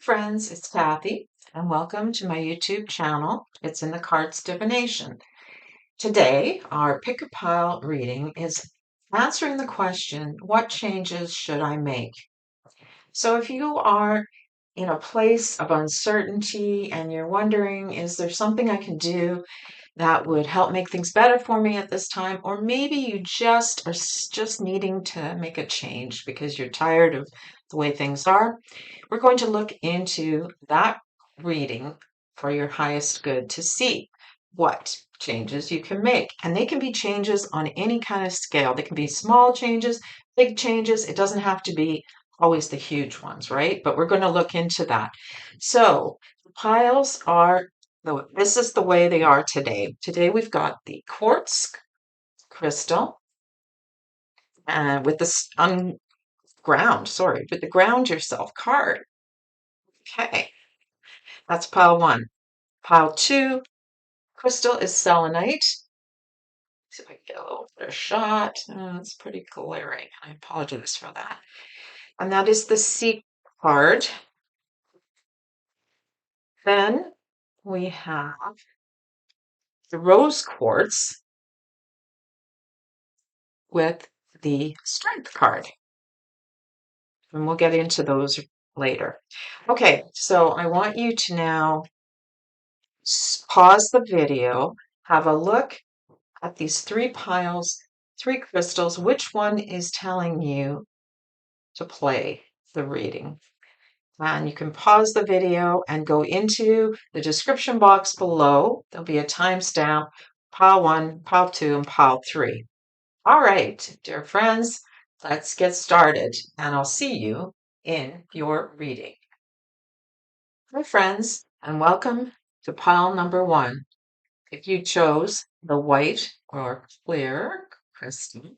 Friends, it's Kathy, and welcome to my YouTube channel. It's in the Cards Divination. Today, our pick a pile reading is answering the question, what changes should I make? So if you are in a place of uncertainty and you're wondering, is there something I can do that would help make things better for me at this time? Or maybe you just are just needing to make a change because you're tired of the way things are. We're going to look into that reading for your highest good to see what changes you can make. And they can be changes on any kind of scale. They can be small changes, big changes. It doesn't have to be always the huge ones, right? But we're going to look into that. So the piles are, this is the way they are today. Today we've got the quartz crystal with this with the ground yourself card. Okay, that's pile one. Pile two, crystal is selenite. See if I can get a little better shot. It's pretty glaring. I apologize for that. And that is the Siecle card. Then we have the rose quartz with the strength card. And we'll get into those later. Okay, so I want you to now pause the video, have a look at these three piles, three crystals. Which one is telling you to play the reading? And you can pause the video and go into the description box below. There'll be a timestamp, pile one, pile two, and pile three. All right, dear friends, let's get started, and I'll see you in your reading. Hi, friends, and welcome to pile number one. If you chose the white or clear crystal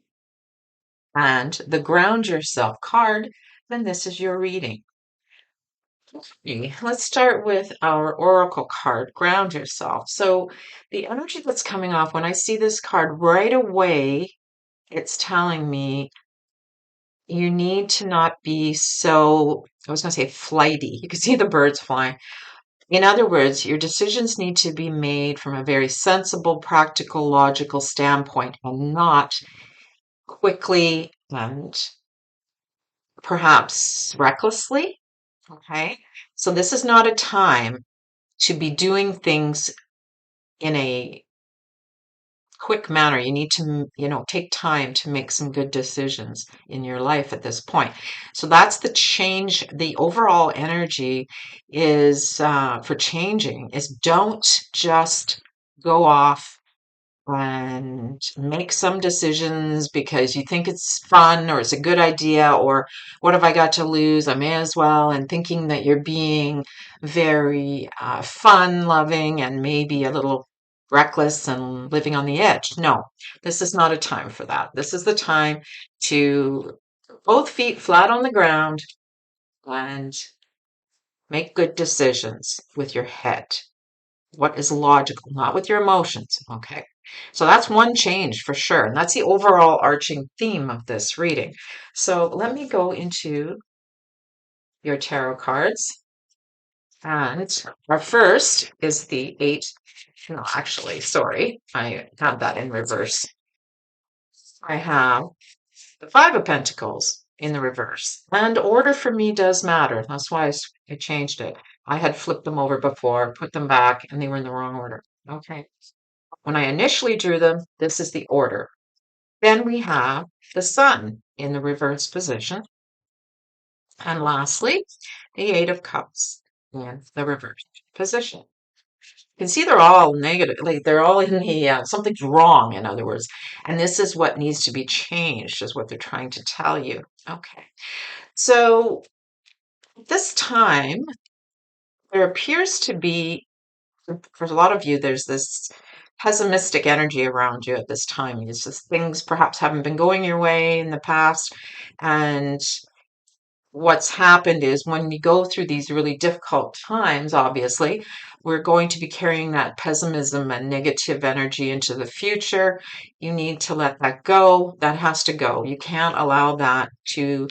and the ground yourself card, then this is your reading. Okay, let's start with our oracle card, ground yourself. So the energy that's coming off when I see this card right away, it's telling me you need to not be so, I was going to say flighty. You can see the birds flying. In other words, your decisions need to be made from a very sensible, practical, logical standpoint and not quickly and perhaps recklessly. Okay. So this is not a time to be doing things in a quick manner. You need to, take time to make some good decisions in your life at this point. So that's the change. The overall energy is for changing is don't just go off and make some decisions because you think it's fun or it's a good idea or what have I got to lose? I may as well. And thinking that you're being very fun loving and maybe a little reckless and living on the edge. No, this is not a time for that. This is the time to both feet flat on the ground and make good decisions with your head. What is logical, not with your emotions. Okay. So that's one change for sure. And that's the overall arching theme of this reading. So let me go into your tarot cards. And our first is the eight. No, actually, sorry. I have that in reverse. I have the Five of Pentacles in the reverse. And order for me does matter. That's why I changed it. I had flipped them over before, put them back, and they were in the wrong order. Okay. When I initially drew them, this is the order. Then we have the Sun in the reverse position. And lastly, the Eight of Cups in the reverse position. You can see they're all negative, like they're all in the, something's wrong, in other words. And this is what needs to be changed, is what they're trying to tell you. Okay. So this time, there appears to be, for a lot of you, there's this pessimistic energy around you at this time. It's just things perhaps haven't been going your way in the past. And what's happened is when we go through these really difficult times, obviously, we're going to be carrying that pessimism and negative energy into the future. You need to let that go. That has to go. You can't allow that to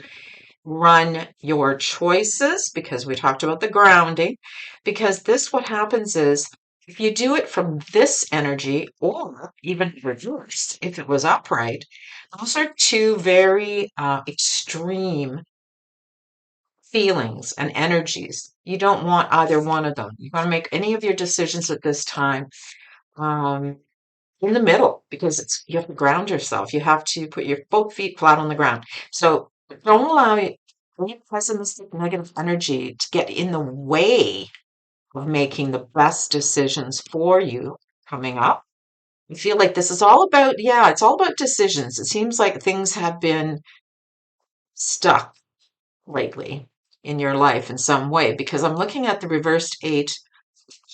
run your choices, because we talked about the grounding, because this, what happens is, if you do it from this energy, or even reversed, if it was upright, those are two very extreme feelings and energies. You don't want either one of them. You want to make any of your decisions at this time um, in the middle, because you have to ground yourself. You have to put your both feet flat on the ground. So don't allow any pessimistic negative energy to get in the way of making the best decisions for you coming up. I feel like this is all about, yeah, it's all about decisions. It seems like things have been stuck lately in your life in some way, because I'm looking at the reversed eight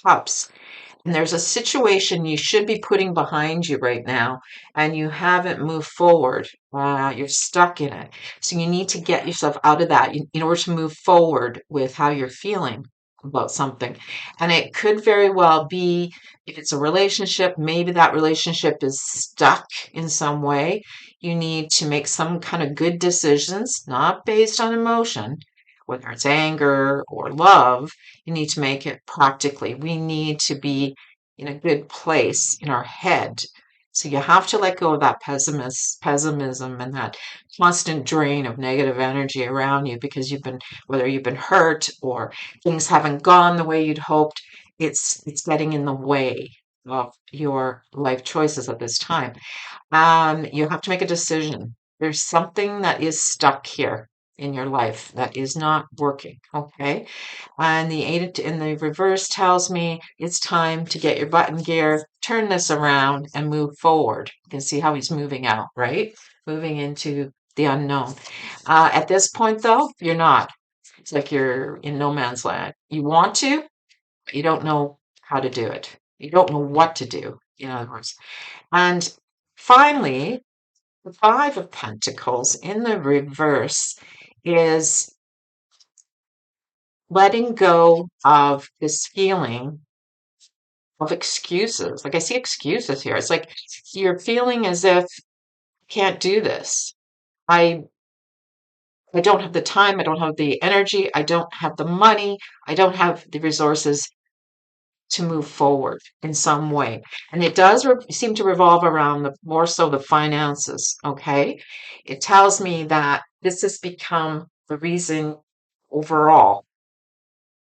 cups. And there's a situation you should be putting behind you right now, and you haven't moved forward. You're stuck in it. So you need to get yourself out of that in order to move forward with how you're feeling about something. And it could very well be, if it's a relationship, maybe that relationship is stuck in some way. You need to make some kind of good decisions, not based on emotion, whether it's anger or love. You need to make it practically. We need to be in a good place in our head. So you have to let go of that pessimism and that constant drain of negative energy around you, because whether you've been hurt or things haven't gone the way you'd hoped, it's getting in the way of your life choices at this time. You have to make a decision. There's something that is stuck here in your life that is not working. Okay. And the eight in the reverse tells me it's time to get your butt in gear, turn this around, and move forward. You can see how he's moving out, right? Moving into the unknown. At this point, though, you're not. It's like you're in no man's land. You want to, but you don't know how to do it. You don't know what to do, in other words. And finally, the Five of Pentacles in the reverse is letting go of this feeling of excuses. Like, I see excuses here. It's like you're feeling as if I can't do this. I I don't have the time, I don't have the energy, I don't have the money, I don't have the resources to move forward in some way. And it does seem to revolve around more so the finances, okay? It tells me that this has become the reason overall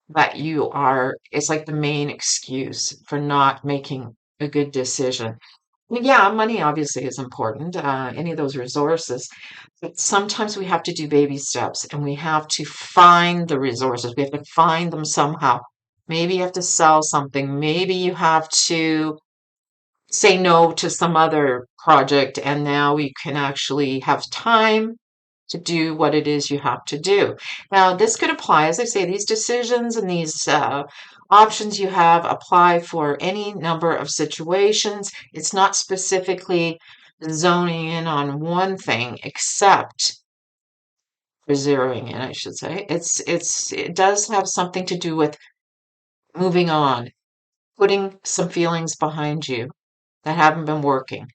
that it's like the main excuse for not making a good decision. Yeah, money obviously is important, any of those resources, but sometimes we have to do baby steps, and we have to find the resources. We have to find them somehow. Maybe you have to sell something. Maybe you have to say no to some other project, and now you can actually have time to do what it is you have to do. Now, this could apply, as I say, these decisions and these options you have apply for any number of situations. It's not specifically zoning in on one thing, except for zeroing in, I should say. It does have something to do with moving on, putting some feelings behind you that haven't been working.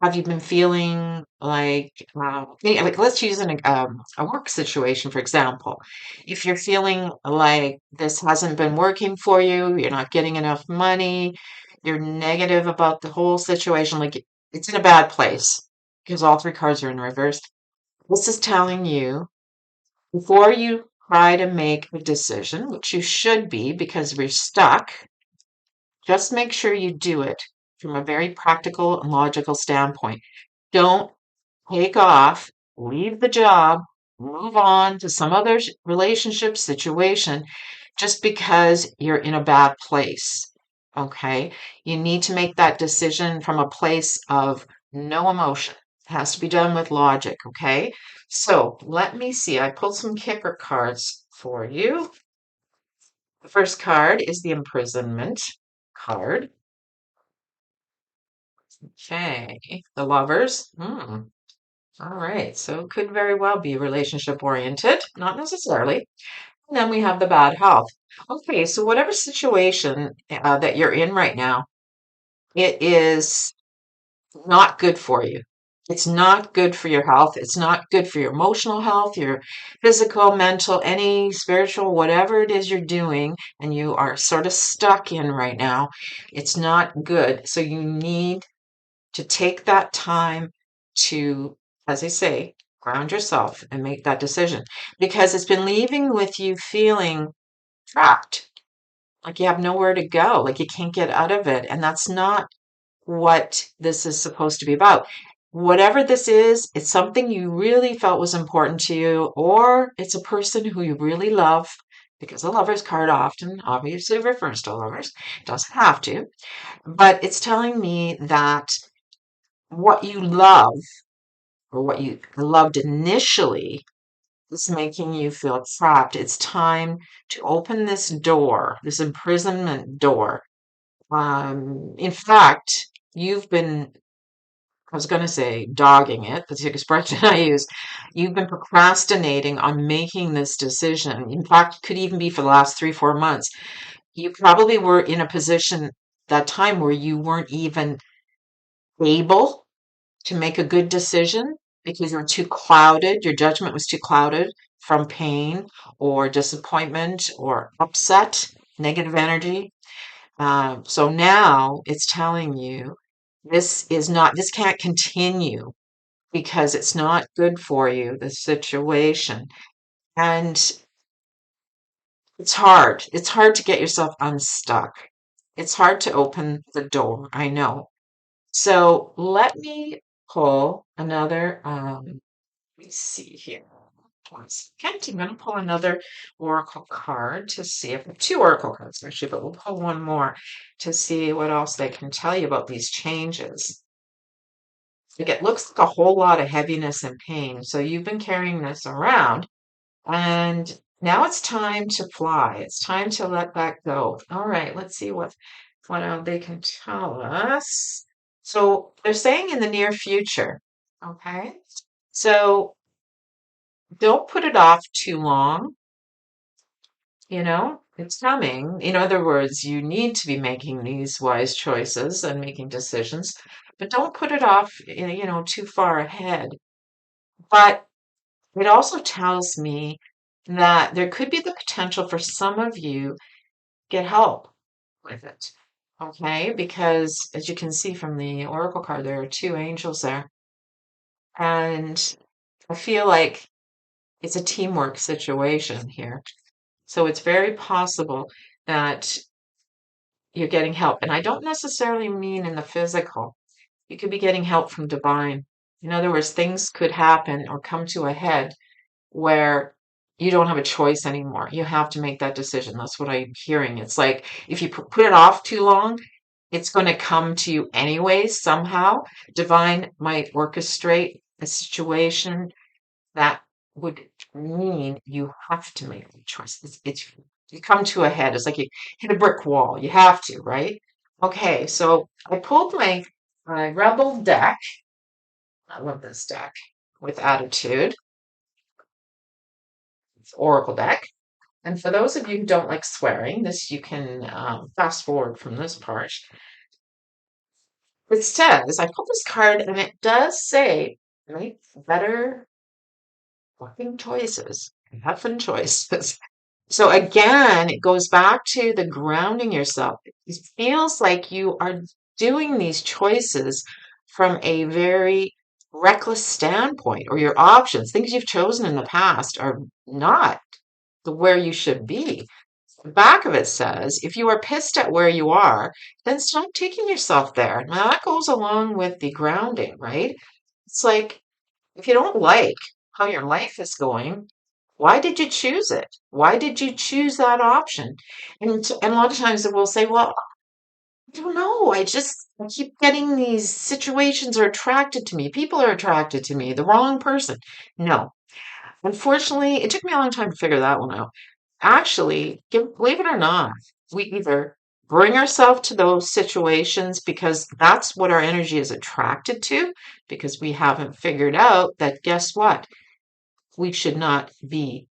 Have you been feeling like let's use a work situation, for example. If you're feeling like this hasn't been working for you, you're not getting enough money, you're negative about the whole situation, like it's in a bad place, because all three cards are in reverse. This is telling you, before you try to make a decision, which you should be because we're stuck, just make sure you do it from a very practical and logical standpoint. Don't take off, leave the job, move on to some other relationship situation just because you're in a bad place. Okay? You need to make that decision from a place of no emotion. It has to be done with logic. Okay? So let me see. I pulled some Kipper cards for you. The first card is the imprisonment card. Okay. The lovers. All right, so it could very well be relationship oriented, not necessarily. And then we have the bad health. Okay, so whatever situation that you're in right now, it is not good for you. It's not good for your health. It's not good for your emotional health, your physical, mental, any spiritual, whatever it is you're doing, and you are sort of stuck in right now. It's not good. So you need to take that time to, as I say, ground yourself and make that decision because it's been leaving with you feeling trapped, like you have nowhere to go, like you can't get out of it. And that's not what this is supposed to be about. Whatever this is, it's something you really felt was important to you, or it's a person who you really love, because the lover's card often obviously refers to lovers. It doesn't have to, but it's telling me that what you love or what you loved initially is making you feel trapped. It's time to open this door, this imprisonment door. In fact, you've been, I was going to say dogging it, that's the expression I use. You've been procrastinating on making this decision. In fact, it could even be for the last 3, 4 months. You probably were in a position that time where you weren't even able to make a good decision because you were too clouded. Your judgment was too clouded from pain or disappointment or upset, negative energy. So now it's telling you this can't continue because it's not good for you, the situation. And it's hard. It's hard to get yourself unstuck. It's hard to open the door. I know. So let me pull another, let me see here. 1 second. I'm going to pull another oracle card to see if two oracle cards actually, but we'll pull one more to see what else they can tell you about these changes. Like it looks like a whole lot of heaviness and pain. So you've been carrying this around, and now it's time to fly. It's time to let that go. All right, let's see what they can tell us. So they're saying in the near future. Okay. So don't put it off too long. It's coming. In other words, you need to be making these wise choices and making decisions, but don't put it off, too far ahead. But it also tells me that there could be the potential for some of you get help with it. Okay, because as you can see from the oracle card, there are two angels there. And I feel like it's a teamwork situation here. So it's very possible that you're getting help. And I don't necessarily mean in the physical. You could be getting help from divine. In other words, things could happen or come to a head where you don't have a choice anymore. You have to make that decision. That's what I'm hearing. It's like if you put it off too long, it's going to come to you anyways, somehow. Divine might orchestrate a situation that would mean you have to make the choice. You come to a head. It's like you hit a brick wall. You have to, right? Okay, so I pulled my Rebel deck. I love this deck with attitude. It's Oracle deck. And for those of you who don't like swearing, this you can fast forward from this part. It says, I pulled this card and it does say, make better fucking choices. Effing choices. So again, it goes back to the grounding yourself. It feels like you are doing these choices from a very reckless standpoint, or your options, things you've chosen in the past, are not where you should be. The back of it says, if you are pissed at where you are, then stop taking yourself there. Now that goes along with the grounding, right? It's like if you don't like how your life is going, why did you choose it? Why did you choose that option? And a lot of times we'll say, well, I don't know. I keep getting these situations are attracted to me. People are attracted to me. The wrong person. No. Unfortunately, it took me a long time to figure that one out. Actually, believe it or not, we either bring ourselves to those situations because that's what our energy is attracted to, because we haven't figured out that guess what? We should not be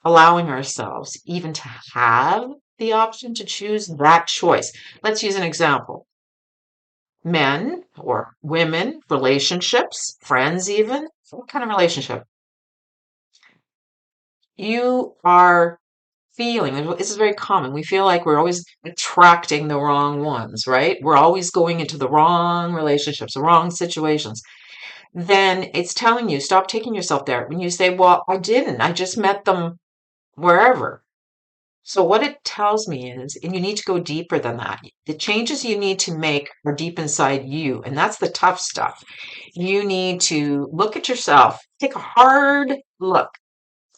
allowing ourselves even to have the option to choose that choice. Let's use an example. men or women, relationships, friends, even, what kind of relationship? You are feeling, this is very common. We feel like we're always attracting the wrong ones, right? We're always going into the wrong relationships, the wrong situations. Then it's telling you, stop taking yourself there. When you say, well, I didn't, I just met them wherever. So what it tells me is, and you need to go deeper than that. The changes you need to make are deep inside you, and that's the tough stuff. You need to look at yourself, take a hard look.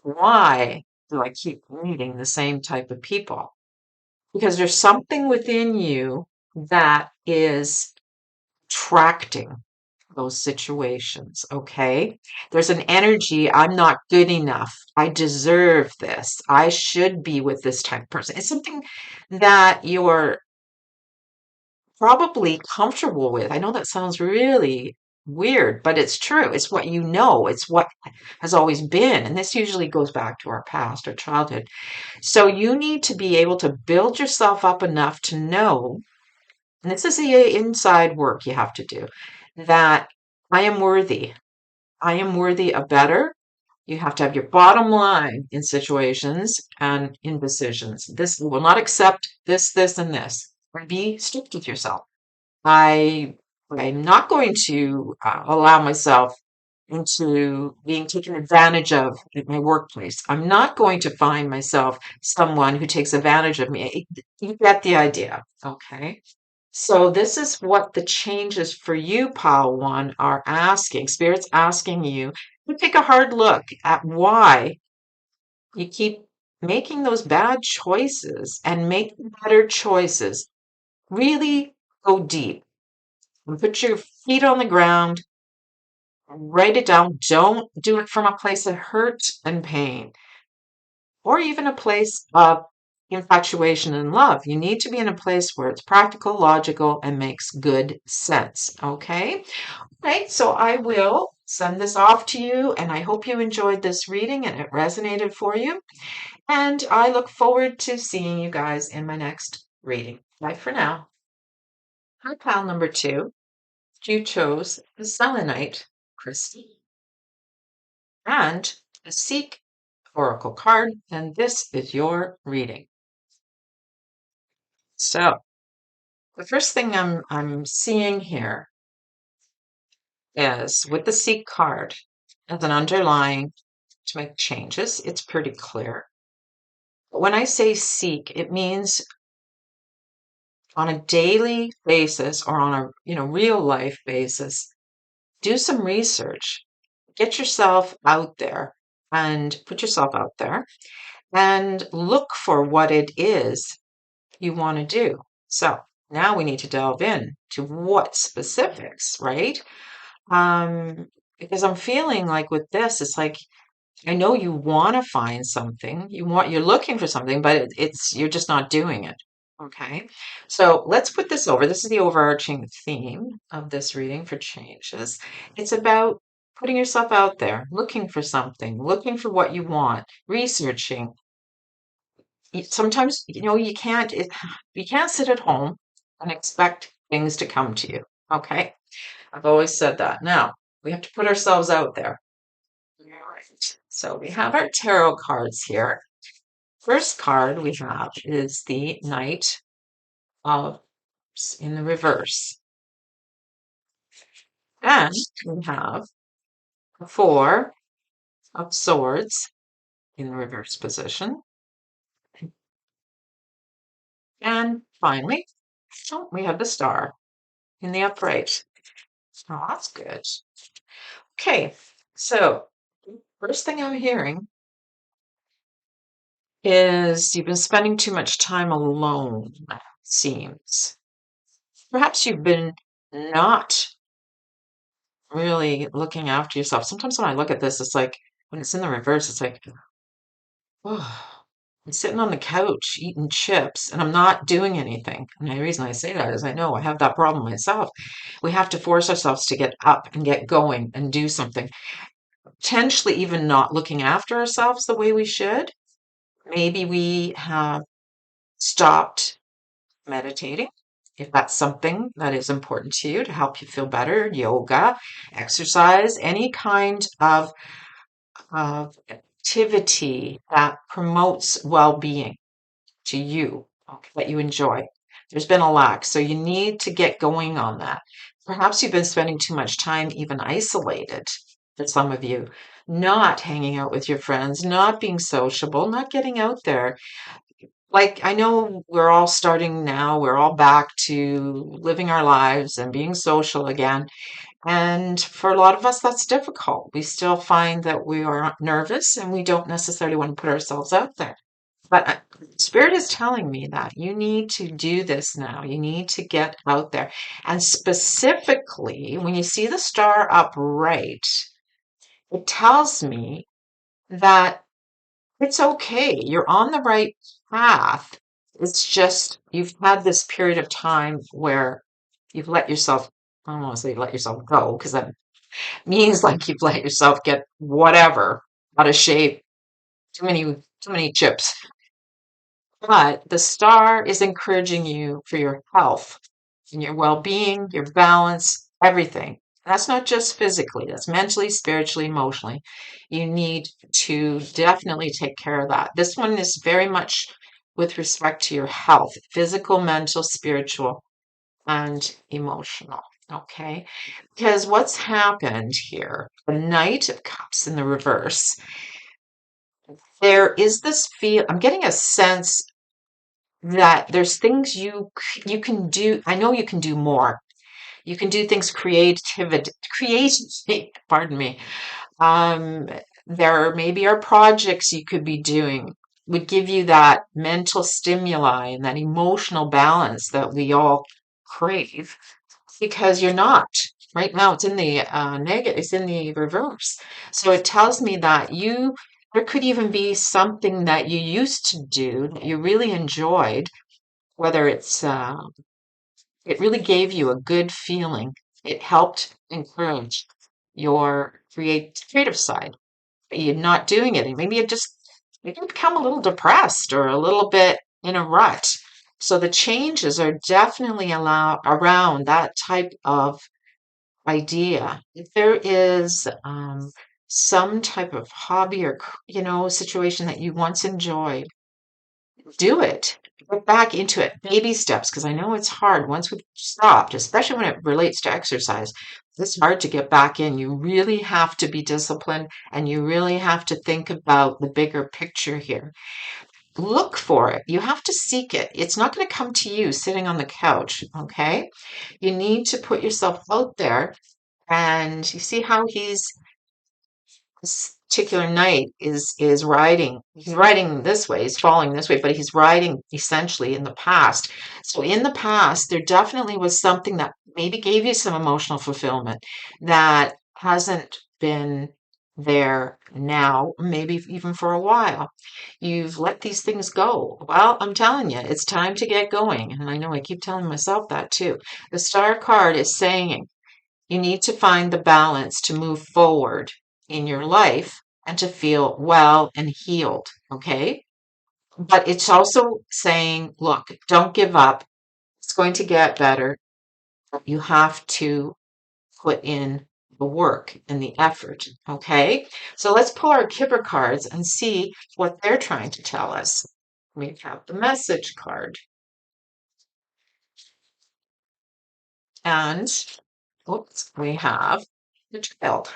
Why do I keep meeting the same type of people? Because there's something within you that is attracting those situations, okay? There's an energy, I'm not good enough. I deserve this. I should be with this type of person. It's something that you're probably comfortable with. I know that sounds really weird, but it's true. It's what you know, it's what has always been. And this usually goes back to our past or childhood. So you need to be able to build yourself up enough to know, and this is the inside work you have to do, that I am worthy. I am worthy of better. You have to have your bottom line in situations and in decisions. This will not accept this, and this. Be strict with yourself. I I'm not going to allow myself into being taken advantage of at my workplace. I'm not going to find myself someone who takes advantage of me. You get the idea, okay? So this is what the changes for you, Pile One, are asking. Spirit's asking you to take a hard look at why you keep making those bad choices and make better choices. Really go deep and put your feet on the ground, write it down. Don't do it from a place of hurt and pain or even a place of infatuation and love. You need to be in a place where it's practical, logical, and makes good sense. Okay? Right. So I will send this off to you, and I hope you enjoyed this reading and it resonated for you. And I look forward to seeing you guys in my next reading. Bye for now. Hi, pal number two. You chose the selenite crystal and the Siecle oracle card, and this is your reading. So the first thing I'm seeing here is with the Siecle card as an underlying to make changes. It's pretty clear. But when I say seek, it means on a daily basis or on a real life basis, do some research. Get yourself out there and put yourself out there and look for what it is you want to do. So now we need to delve in to what specifics, right? Because I'm feeling like with this, it's like I know you want to find something, you're looking for something, but it's you're just not doing it. Okay, so let's put this over. This is the overarching theme of this reading for changes. It's about putting yourself out there, looking for something, looking for what you want, researching. Sometimes you can't sit at home and expect things to come to you. Okay, I've always said that. Now we have to put ourselves out there. All right. So we have our tarot cards here. First card we have is the Knight of in the reverse. And we have the Four of Swords in the reverse position. And finally, we have the Star in the upright. Oh, that's good. Okay, so first thing I'm hearing is you've been spending too much time alone, it seems. Perhaps you've been not really looking after yourself. Sometimes when I look at this, it's like when it's in the reverse, it's like, oh, I'm sitting on the couch eating chips and I'm not doing anything. And the reason I say that is I know I have that problem myself. We have to force ourselves to get up and get going and do something. Potentially even not looking after ourselves the way we should. Maybe we have stopped meditating if that's something that is important to you to help you feel better, yoga, exercise, any kind of activity that promotes well-being to you, okay, that you enjoy. There's been a lack, so you need to get going on that. Perhaps you've been spending too much time even isolated for some of you, not hanging out with your friends, not being sociable, not getting out there. Like, I know we're all starting now, we're all back to living our lives and being social again. And for a lot of us, that's difficult. We still find that we are nervous and we don't necessarily want to put ourselves out there. But Spirit is telling me that you need to do this now. You need to get out there. And specifically, when you see the star upright, it tells me that it's okay. You're on the right path. It's just you've had this period of time where you've let yourself, I don't want to say let yourself go, because that means like you've let yourself get whatever out of shape, too many chips. But the star is encouraging you for your health and your well-being, your balance, everything. That's not just physically, that's mentally, spiritually, emotionally. You need to definitely take care of that. This one is very much with respect to your health, physical, mental, spiritual, and emotional. Okay? Because what's happened here, the Knight of Cups in the reverse, there is this feel, I'm getting a sense that there's things you can do. I know you can do more. You can do things creatively, pardon me. Um, there maybe are projects you could be doing would give you that mental stimuli and that emotional balance that we all crave because you're not. Right now, it's in the negative, it's in the reverse. So it tells me that there could even be something that you used to do that you really enjoyed, whether it really gave you a good feeling. It helped encourage your creative side. But you're not doing it. And maybe you become a little depressed or a little bit in a rut. So the changes are definitely around that type of idea. If there is some type of hobby or, situation that you once enjoyed, do it. Get back into it. Baby steps, because I know it's hard once we've stopped, especially when it relates to exercise. It's hard to get back in. You really have to be disciplined and you really have to think about the bigger picture here. Look for it. You have to seek it. It's not going to come to you sitting on the couch, okay? You need to put yourself out there and you see how this particular knight is riding. He's riding this way, he's falling this way, but he's riding essentially in the past. So in the past, there definitely was something that maybe gave you some emotional fulfillment that hasn't been there now, maybe even for a while. You've let these things go. Well, I'm telling you, it's time to get going. And I know I keep telling myself that too. The star card is saying you need to find the balance to move forward in your life and to feel well and healed. Okay. But it's also saying, look, don't give up. It's going to get better. You have to put in the work and the effort. Okay. So let's pull our Kipper cards and see what they're trying to tell us. We have the message card and oops, we have the child.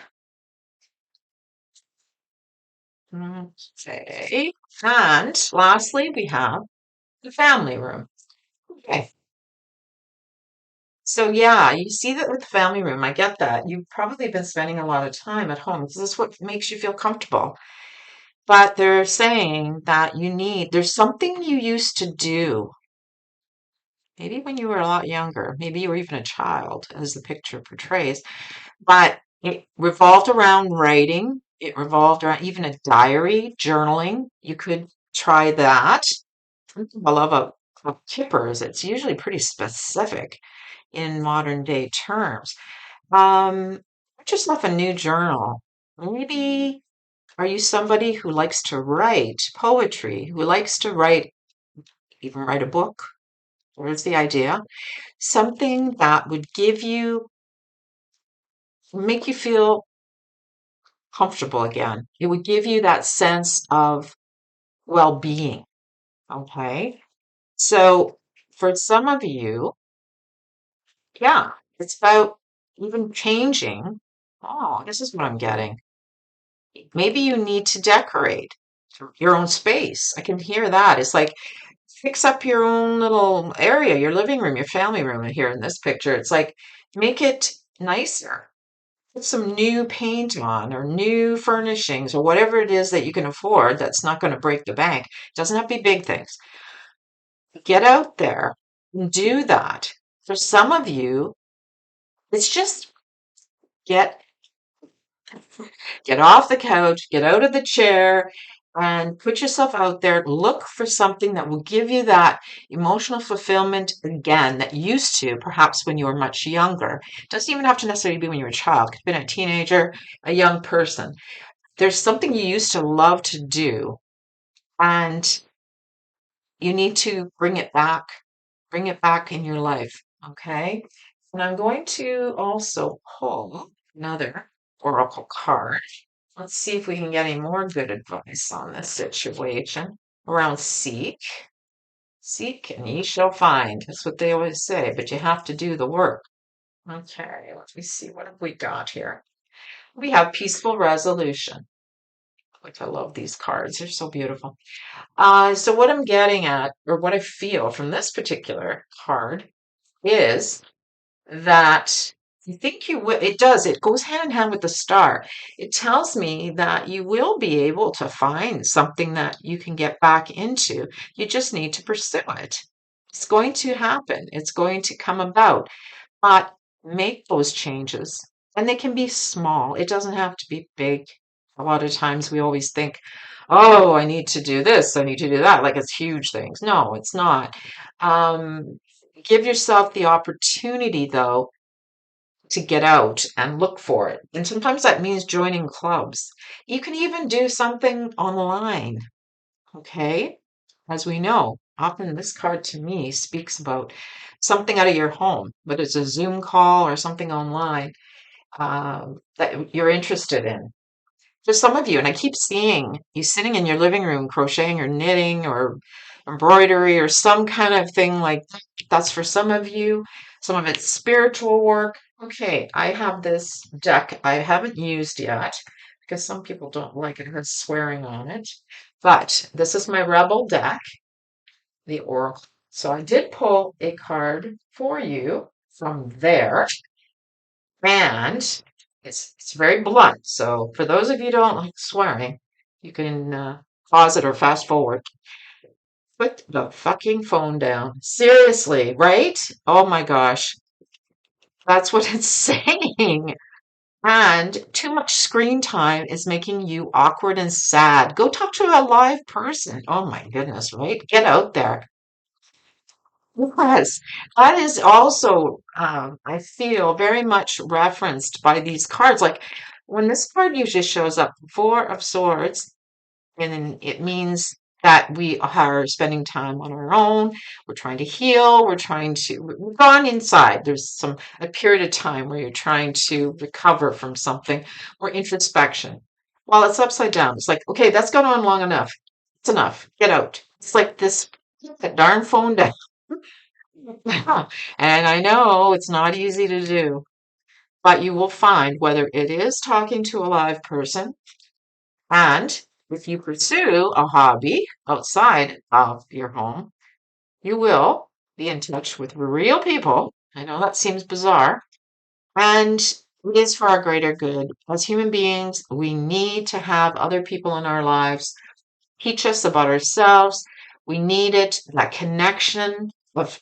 Okay. And lastly, we have the family room. Okay. So yeah, you see that with the family room. I get that. You've probably been spending a lot of time at home. This is what makes you feel comfortable. But they're saying that there's something you used to do, maybe when you were a lot younger, maybe you were even a child, as the picture portrays, but it revolved around writing. It revolved around even a diary, journaling. You could try that. I love a Kipper is it's usually pretty specific in modern day terms. Get yourself a new journal. Maybe are you somebody who likes to write poetry, who likes to write, even write a book? Here's the idea. Something that would make you feel comfortable again. It would give you that sense of well-being. Okay. So for some of you, yeah, it's about even changing. Oh, this is what I'm getting. Maybe you need to decorate your own space. I can hear that. It's like fix up your own little area, your living room, your family room here in this picture. It's like make it nicer. Put some new paint on or new furnishings or whatever it is that you can afford that's not going to break the bank. Doesn't have to be big things. Get out there and do that. For some of you, it's just get get off the couch, get out of the chair, and put yourself out there. Look for something that will give you that emotional fulfillment again that you used to, perhaps when you were much younger. It doesn't even have to necessarily be when you were a child. It could have been a teenager, a young person. There's something you used to love to do, and you need to bring it back in your life. Okay. And I'm going to also pull another oracle card. Let's see if we can get any more good advice on this situation around seek. Seek and ye shall find. That's what they always say, but you have to do the work. Okay, let me see. What have we got here? We have peaceful resolution. Like I love these cards. They're so beautiful. So what I'm getting at, or what I feel from this particular card, is that you think you will, it does, it goes hand in hand with the star. It tells me that you will be able to find something that you can get back into. You just need to pursue it. It's going to happen, it's going to come about, but make those changes. And they can be small, it doesn't have to be big. A lot of times we always think, oh, I need to do this, I need to do that, like it's huge things. No, it's not. Give yourself the opportunity, though, to get out and look for it. And sometimes that means joining clubs. You can even do something online, okay? As we know, often this card to me speaks about something out of your home, whether it's a Zoom call or something online that you're interested in. For some of you, and I keep seeing you sitting in your living room crocheting or knitting or embroidery or some kind of thing like that. That's for some of you. Some of it's spiritual work. Okay, I have this deck I haven't used yet because some people don't like it. It has swearing on it. But this is my Rebel deck, the Oracle. So I did pull a card for you from there. And it's very blunt. So for those of you who don't like swearing, you can pause it or fast forward. Put the fucking phone down. Seriously, right? Oh my gosh. That's what it's saying. And too much screen time is making you awkward and sad. Go talk to a live person. Oh my goodness, right? Get out there. Yes, that is also, I feel, very much referenced by these cards. Like when this card usually shows up, Four of Swords, and then it means that we are spending time on our own. We're trying to heal. We've gone inside. There's a period of time where you're trying to recover from something or introspection. While it's upside down, it's like, okay, that's gone on long enough. It's enough. Get out. It's like this, put the darn phone down. And I know it's not easy to do, but you will find whether it is talking to a live person and if you pursue a hobby outside of your home, you will be in touch with real people. I know that seems bizarre, and it is for our greater good. As human beings, we need to have other people in our lives teach us about ourselves. We need it, that connection of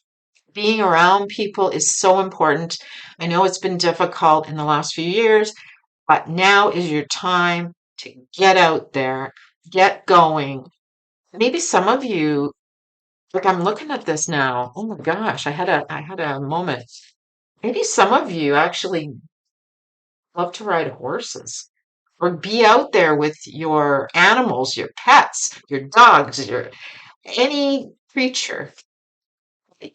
being around people is so important. I know it's been difficult in the last few years, but now is your time to get out there, get going. Maybe some of you, like I'm looking at this now. Oh my gosh, I had a moment. Maybe some of you actually love to ride horses or be out there with your animals, your pets, your dogs, your any creature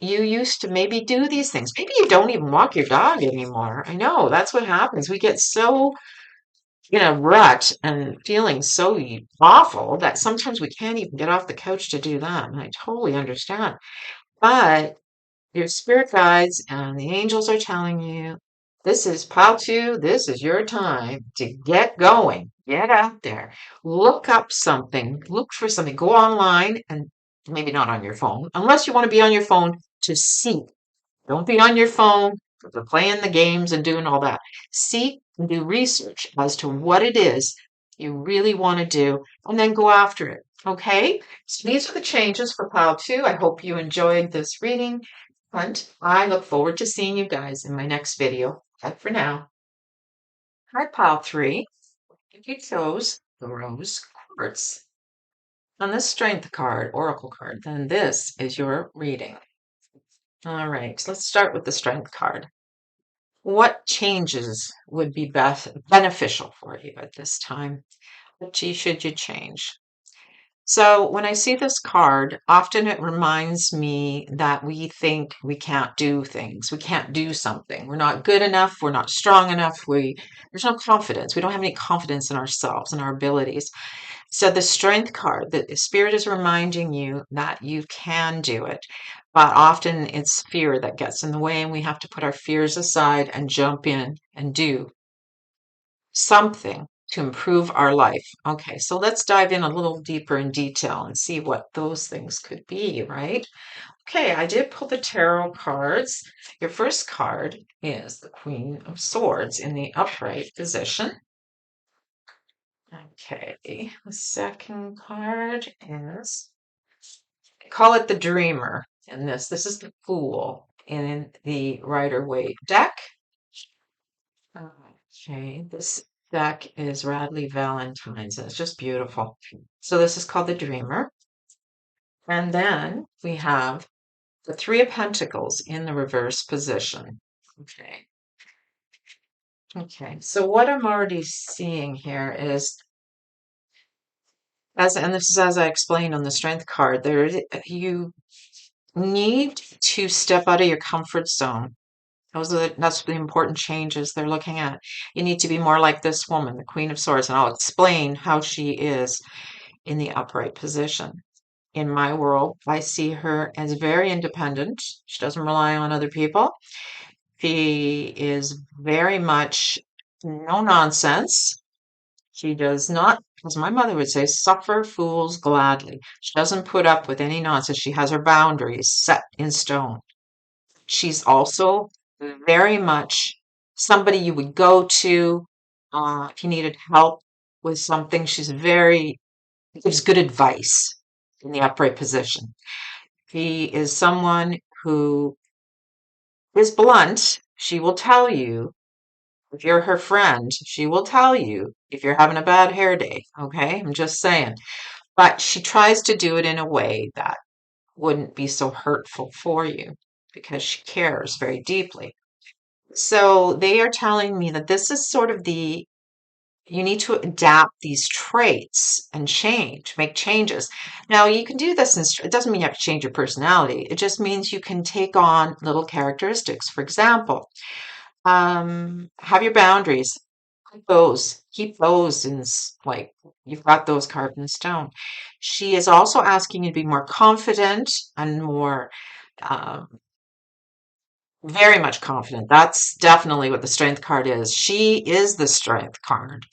you used to maybe do these things. Maybe you don't even walk your dog anymore. I know that's what happens. We get so in a rut and feeling so awful that sometimes we can't even get off the couch to do that. And I totally understand. But your spirit guides and the angels are telling you this is pile two, this is your time to get going, get out there, look up something, look for something, go online and maybe not on your phone, unless you want to be on your phone to seek. Don't be on your phone for playing the games and doing all that. Seek and do research as to what it is you really want to do and then go after it. Okay? So these are the changes for pile two. I hope you enjoyed this reading. And I look forward to seeing you guys in my next video. Bye for now. Hi, pile three. If you chose the rose quartz on this strength card, oracle card, then this is your reading. All right, let's start with the strength card. What changes would be beneficial for you at this time? What should you change? So when I see this card, often it reminds me that we think we can't do things. We can't do something. We're not good enough. We're not strong enough. There's no confidence. We don't have any confidence in ourselves and our abilities. So the strength card, the spirit is reminding you that you can do it. But often it's fear that gets in the way, and we have to put our fears aside and jump in and do something to improve our life. Okay, so let's dive in a little deeper in detail and see what those things could be, right? Okay, I did pull the tarot cards. Your first card is the Queen of Swords in the upright position. Okay, the second card is, I call it the Dreamer in this. This is the Fool in the Rider-Waite deck. Okay, this deck is Radleigh Valentine's, and it's just beautiful. So this is called the Dreamer. And then we have the Three of Pentacles in the reverse position. Okay. Okay, so what I'm already seeing here is, and this is as I explained on the Strength card, you need to step out of your comfort zone. That's the important changes they're looking at. You need to be more like this woman, the Queen of Swords, and I'll explain how she is in the upright position. In my world, I see her as very independent. She doesn't rely on other people. She is very much no nonsense. She does not, as my mother would say, suffer fools gladly. She doesn't put up with any nonsense. She has her boundaries set in stone. She's also very much somebody you would go to if you needed help with something. Gives good advice in the upright position. He is someone who is blunt. She will tell you, if you're her friend, she will tell you if you're having a bad hair day. Okay, I'm just saying. But she tries to do it in a way that wouldn't be so hurtful for you because she cares very deeply. So they are telling me that this is sort of you need to adapt these traits and make changes. Now, you can do this, it doesn't mean you have to change your personality. It just means you can take on little characteristics. For example, have your boundaries. Keep those like you've got those carved in stone. She is also asking you to be more confident and more um, very much confident. That's definitely what the strength card is. She is the strength card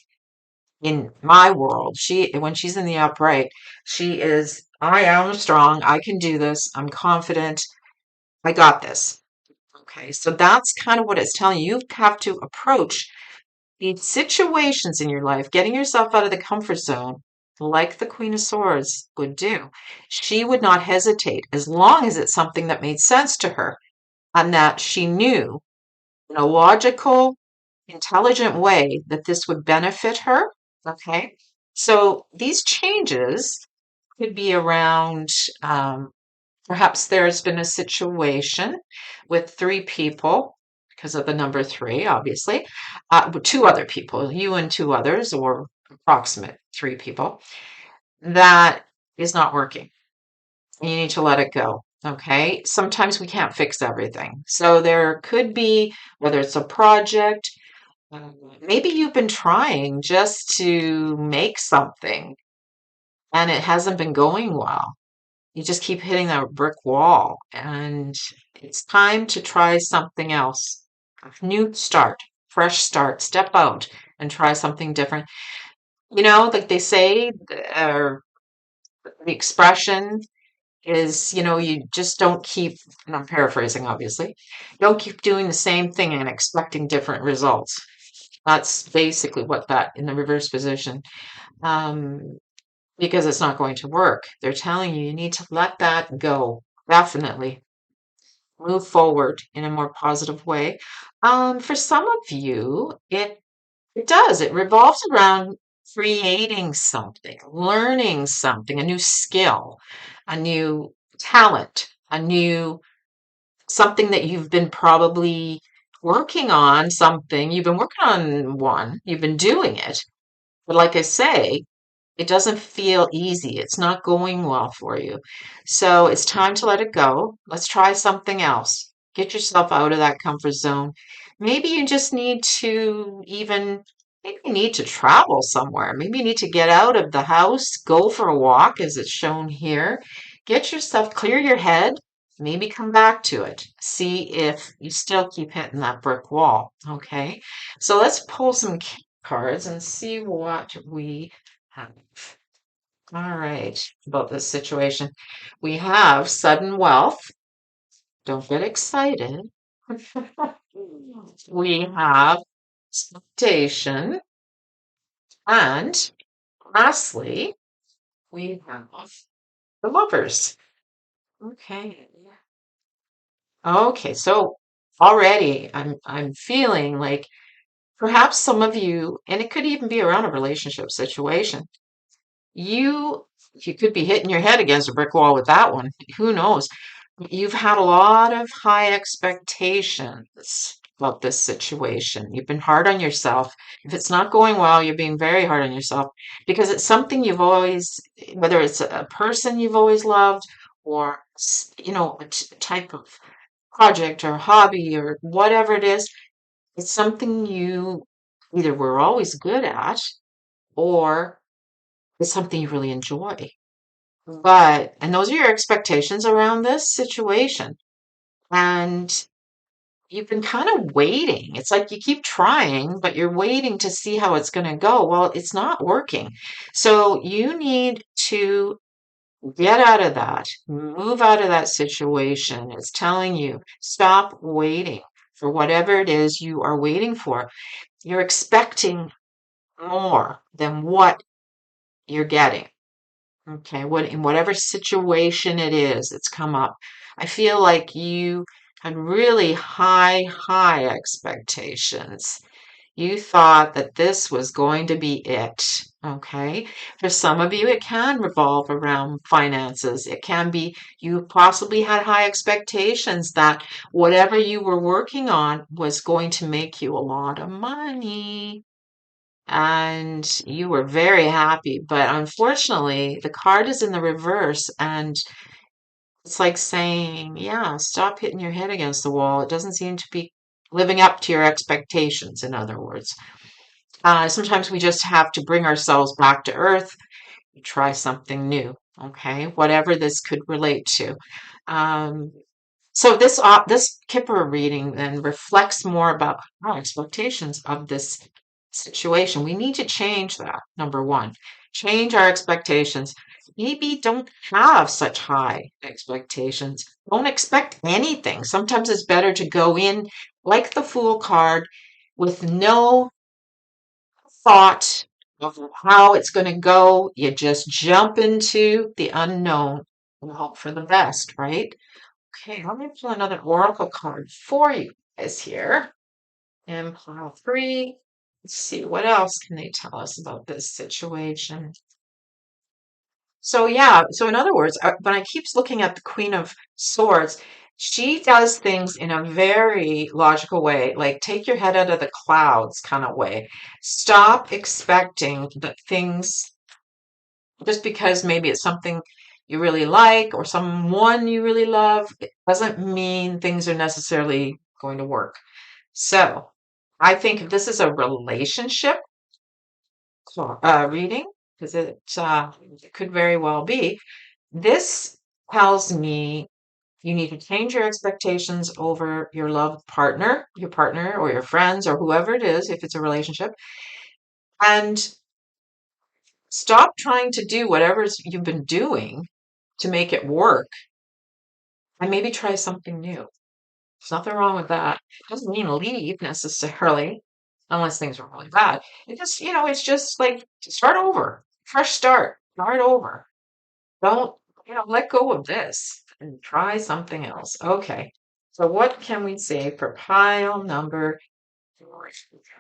in my world. When she's in the upright, she is, I am strong. I can do this. I'm confident. I got this. Okay. So that's kind of what it's telling you. You have to approach these situations in your life, getting yourself out of the comfort zone, like the Queen of Swords would do. She would not hesitate as long as it's something that made sense to her and that she knew in a logical, intelligent way that this would benefit her. Okay. So these changes could be around, perhaps there's been a situation with three people because of the number three, obviously, two other people, you and two others, or approximate three people, that is not working. You need to let it go. Okay. Sometimes we can't fix everything. So there could be, whether it's a project, maybe you've been trying just to make something and it hasn't been going well. You just keep hitting that brick wall, and it's time to try something else. A new start, fresh start, step out and try something different. Like they say, the expression is, you just don't keep, and I'm paraphrasing obviously, don't keep doing the same thing and expecting different results. That's basically what that in the reverse position, um, because it's not going to work. They're telling you need to let that go. Definitely move forward in a more positive way. For some of you, it does. It revolves around creating something, learning something, a new skill, a new talent, a new something that you've been probably working on, something you've been working on one, you've been doing it. But like I say, it doesn't feel easy. It's not going well for you. So it's time to let it go. Let's try something else. Get yourself out of that comfort zone. Maybe you just need to maybe you need to travel somewhere. Maybe you need to get out of the house, go for a walk, as it's shown here. Get yourself, clear your head, maybe come back to it. See if you still keep hitting that brick wall. Okay. So let's pull some cards and see what we have. All right, about this situation. We have sudden wealth. Don't get excited. We have expectation. And lastly, we have the lovers. Okay. Okay, so already I'm feeling like perhaps some of you, and it could even be around a relationship situation, You you could be hitting your head against a brick wall with that one. Who knows? You've had a lot of high expectations about this situation. You've been hard on yourself. If it's not going well, you're being very hard on yourself because it's something you've always, whether it's a person you've always loved or, a type of project or hobby or whatever it is, it's something you either were always good at or it's something you really enjoy. And those are your expectations around this situation. And you've been kind of waiting. It's like you keep trying, but you're waiting to see how it's going to go. Well, it's not working. So you need to get out of that, move out of that situation. It's telling you stop waiting for whatever it is you are waiting for. You're expecting more than what you're getting. Okay, in whatever situation it is that's come up, I feel like you had really high expectations. You thought that this was going to be it. Okay. For some of you, it can revolve around finances. It can be you possibly had high expectations that whatever you were working on was going to make you a lot of money and you were very happy. But unfortunately, the card is in the reverse, and it's like saying, yeah, stop hitting your head against the wall. It doesn't seem to be living up to your expectations, in other words. Sometimes we just have to bring ourselves back to earth, try something new, okay? Whatever this could relate to. Um, so this Kipper reading then reflects more about our expectations of this situation. We need to change that, number one. Change our expectations. Maybe don't have such high expectations. Don't expect anything. Sometimes it's better to go in like the Fool card with no thought of how it's going to go. You just jump into the unknown and hope for the best, right? Okay, let me pull another oracle card for you guys here. And pile three. Let's see, what else can they tell us about this situation? So yeah, so in other words, when I keep looking at the Queen of Swords, she does things in a very logical way, like take your head out of the clouds kind of way. Stop expecting that things, just because maybe it's something you really like or someone you really love, it doesn't mean things are necessarily going to work. So I think if this is a relationship reading, because it could very well be, this tells me you need to change your expectations over your love partner, your partner or your friends or whoever it is, if it's a relationship, and stop trying to do whatever you've been doing to make it work and maybe try something new. There's nothing wrong with that. It doesn't mean leave necessarily, unless things are really bad. It just, it's just like start over, fresh start over. Don't, let go of this and try something else. Okay. So what can we say for pile number 3?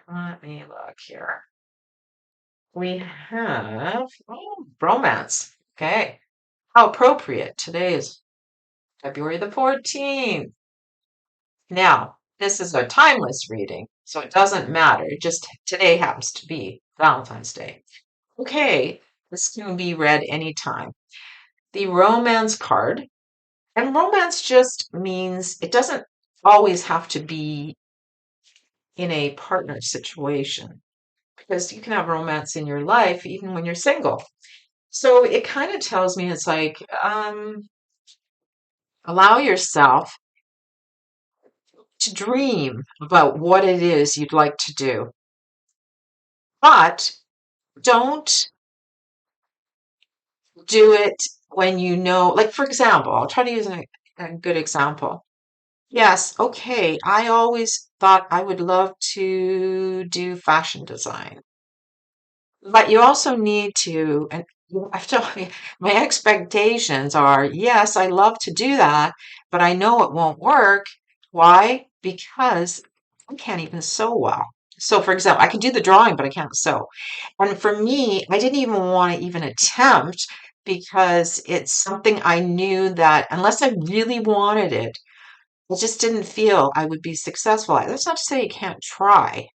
Let me look here. We have romance. Okay. How appropriate. Today is February the 14th. Now, this is a timeless reading, so it doesn't matter. It just today happens to be Valentine's Day. Okay, this can be read anytime. The romance card, and romance just means it doesn't always have to be in a partner situation because you can have romance in your life even when you're single. So it kind of tells me it's like allow yourself to dream about what it is you'd like to do, but don't do it when you know, like, for example, I'll try to use a good example. Yes, okay, I always thought I would love to do fashion design. But you also need to, and I've told you, my expectations are, yes, I love to do that, but I know it won't work. Why? Because I can't even sew well. So, for example, I can do the drawing, but I can't sew. And for me, I didn't even want to even attempt because it's something I knew that unless I really wanted it, I just didn't feel I would be successful. That's not to say you can't try.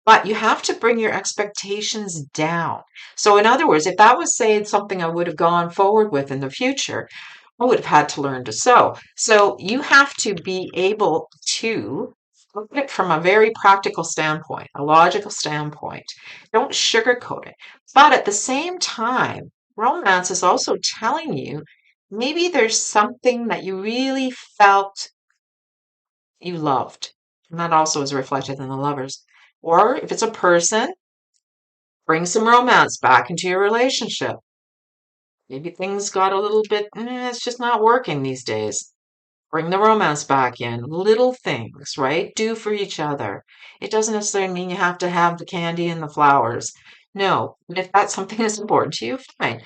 But you have to bring your expectations down. So, in other words, if that was, say, something I would have gone forward with in the future, I would have had to learn to sew. So, you have to be able to look at it from a very practical standpoint, a logical standpoint. Don't sugarcoat it. But at the same time, romance is also telling you maybe there's something that you really felt you loved. And that also is reflected in the lovers. Or if it's a person, bring some romance back into your relationship. Maybe things got a little bit, it's just not working these days. Bring the romance back in. Little things, right? Do for each other. It doesn't necessarily mean you have to have the candy and the flowers. No, but if that's something that's important to you, fine.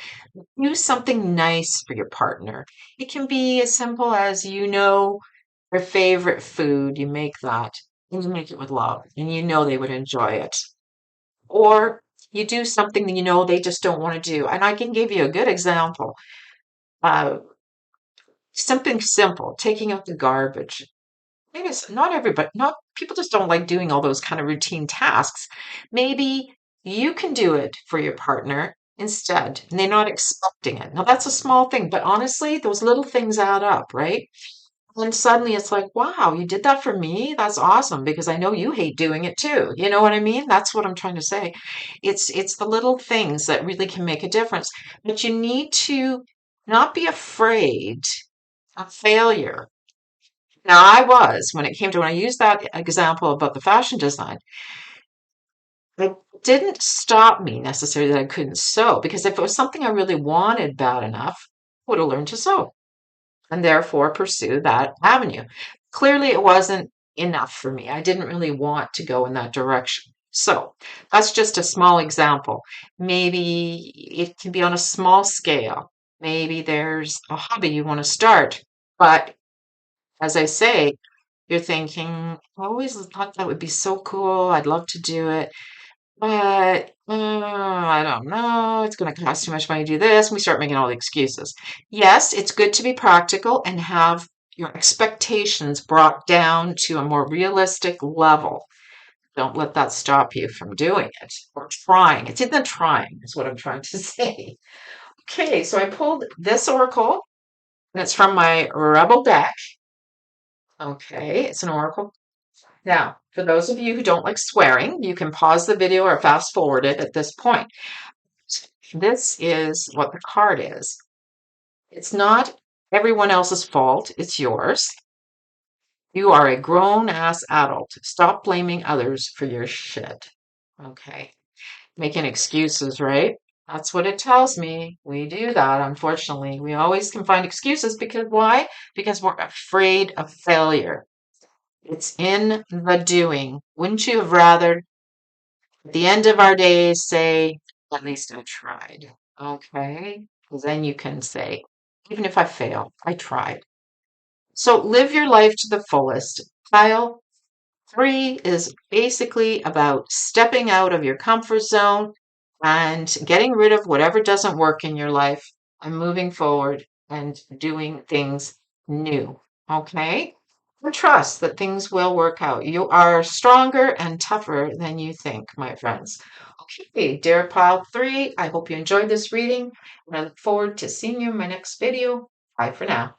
Do something nice for your partner. It can be as simple as their favorite food, you make that, and you make it with love, and you know they would enjoy it. Or you do something that you know they just don't want to do. And I can give you a good example. Uh, Something simple, taking out the garbage. Maybe it's not everybody, not people just don't like doing all those kind of routine tasks. Maybe you can do it for your partner instead, and they're not expecting it. Now that's a small thing, but honestly, those little things add up, right? And suddenly it's like, wow, you did that for me? That's awesome because I know you hate doing it too. You know what I mean? That's what I'm trying to say. It's the little things that really can make a difference. But you need to not be afraid of failure. Now, I was when it came to when I used that example about the fashion design, it didn't stop me necessarily that I couldn't sew because if it was something I really wanted bad enough, I would have learned to sew and therefore pursue that avenue. Clearly, it wasn't enough for me. I didn't really want to go in that direction. So that's just a small example. Maybe it can be on a small scale. Maybe there's a hobby you want to start. But as I say, you're thinking, I always thought that would be so cool. I'd love to do it. But I don't know. It's going to cost too much money to do this. And we start making all the excuses. Yes, it's good to be practical and have your expectations brought down to a more realistic level. Don't let that stop you from doing it or trying. It's in the trying, is what I'm trying to say. Okay, so I pulled this oracle, and it's from my Rebel deck. Okay, it's an oracle. Now, for those of you who don't like swearing, you can pause the video or fast forward it at this point. This is what the card is. It's not everyone else's fault, it's yours. You are a grown-ass adult. Stop blaming others for your shit. Okay. Making excuses, right? That's what it tells me. We do that, unfortunately. We always can find excuses because why? Because we're afraid of failure. It's in the doing. Wouldn't you have rather, at the end of our days, say, at least I tried? Okay? Because then you can say, even if I fail, I tried. So live your life to the fullest. Pile 3 is basically about stepping out of your comfort zone and getting rid of whatever doesn't work in your life and moving forward and doing things new. Okay? And trust that things will work out. You are stronger and tougher than you think, my friends. Okay, dear pile 3, I hope you enjoyed this reading and I look forward to seeing you in my next video. Bye for now.